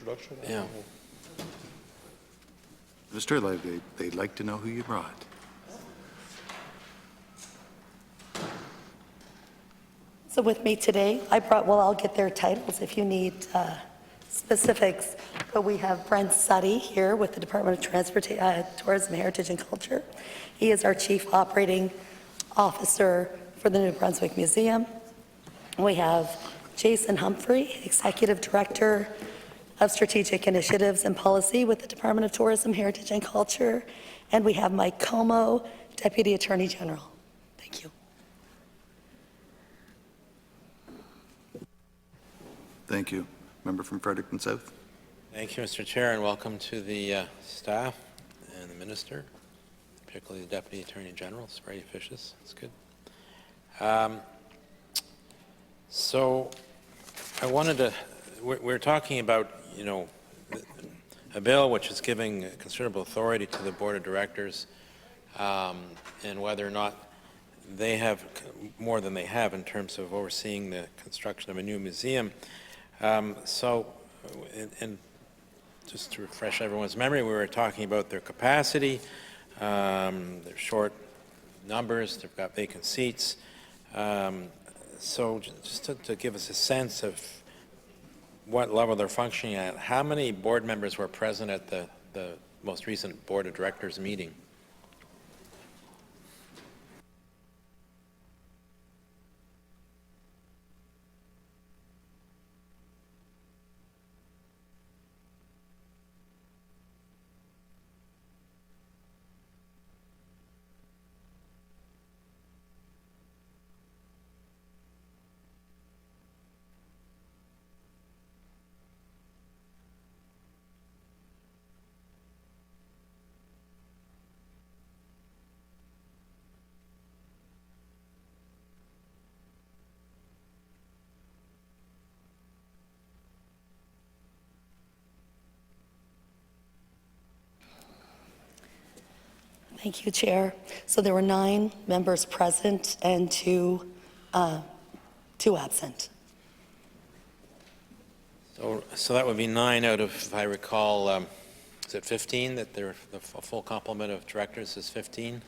introduction? Yeah. Mr. Levy, they'd like to know who you brought. So with me today, I brought, well, I'll get their titles if you need specifics, but we have Brent Sutty here with the Department of Tourism, Heritage and Culture. He is our Chief Operating Officer for the New Brunswick Museum. We have Jason Humphrey, Executive Director of Strategic Initiatives and Policy with the Department of Tourism, Heritage and Culture. And we have Mike Como, Deputy Attorney General. Thank you. Thank you. Member from Fredericton-South. Thank you, Mr. Chair, and welcome to the staff and the Minister, particularly the Deputy Attorney General. It's very officious. It's good. So I wanted to, we're talking about, you know, a bill which is giving considerable authority to the Board of Directors and whether or not they have more than they have in terms of overseeing the construction of a new museum. And just to refresh everyone's memory, we were talking about their capacity, their short numbers, they've got vacant seats. So just to give us a sense of what level they're functioning at, how many board members were present at the most recent Board of Directors meeting? Thank you, Chair. So there were 9 members present and two absent. So that would be 9 out of, if I recall, is it 15 that the full complement of directors is 15?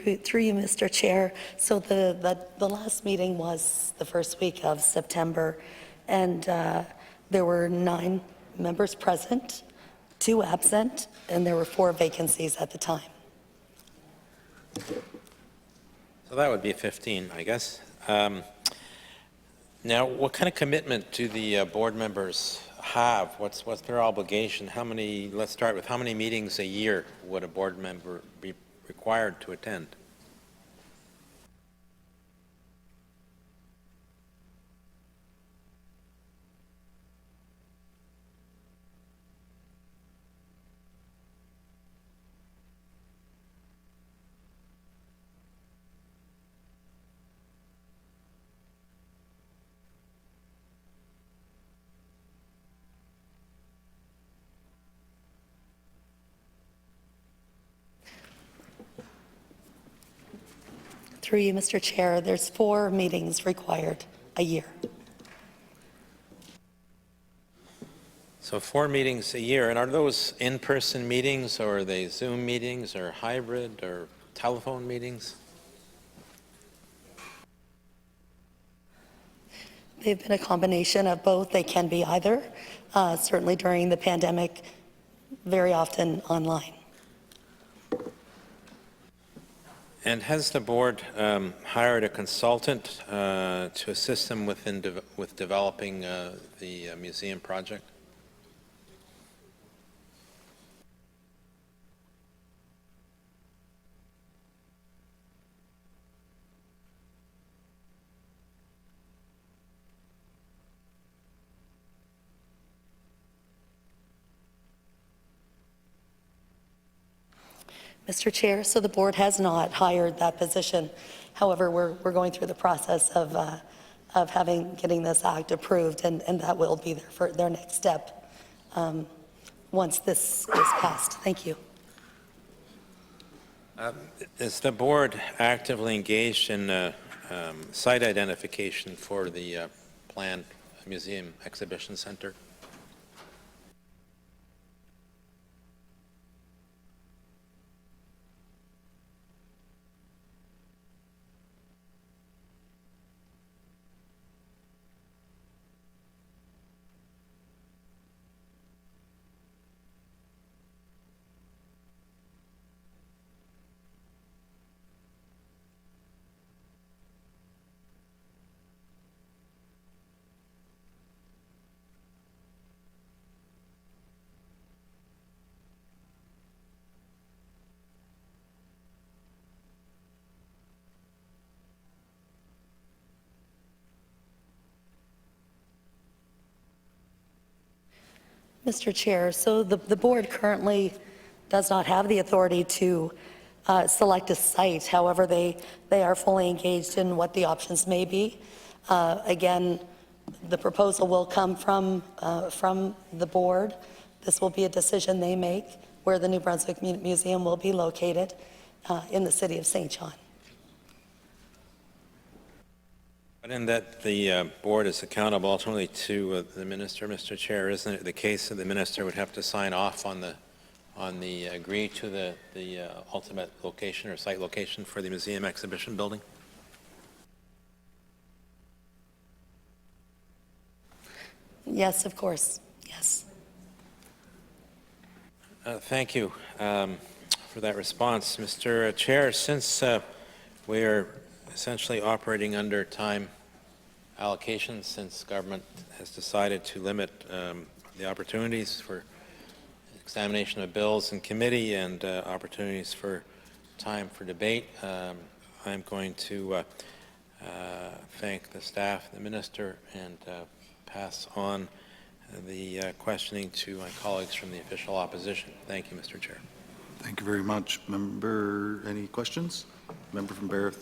Through you, Mr. Chair. So the last meeting was the first week of September, and there were 9 members present, 2 absent, and there were 4 vacancies at the time. So that would be 15, I guess. Now, what kind of commitment do the board members have? What's their obligation? How many, let's start with how many meetings a year would a board member be required to attend? Through you, Mr. Chair, there's 4 meetings required a year. So 4 meetings a year, and are those in-person meetings, or are they Zoom meetings, or hybrid, or telephone meetings? They've been a combination of both. They can be either. Certainly during the pandemic, very often online. And has the board hired a consultant to assist them with developing the museum project? Mr. Chair, so the board has not hired that position. However, we're going through the process of getting this act approved, and that will be their next step once this is passed. Thank you. Is the board actively engaged in site identification for the planned museum exhibition center? Mr. Chair, so the board currently does not have the authority to select a site. However, they are fully engaged in what the options may be. Again, the proposal will come from the board. This will be a decision they make where the New Brunswick Museum will be located in the city of St. John. But in that the board is accountable ultimately to the minister, Mr. Chair, isn't it the case that the minister would have to sign off on the agree to the ultimate location or site location for the museum exhibition building? Yes, of course. Yes. Thank you for that response, Mr. Chair. Since we are essentially operating under time allocations, since government has decided to limit the opportunities for examination of bills in committee and opportunities for time for debate, I'm going to thank the staff, the minister, and pass on the questioning to my colleagues from the official opposition. Thank you, Mr. Chair. Thank you very much. Member, any questions? Member from Barrett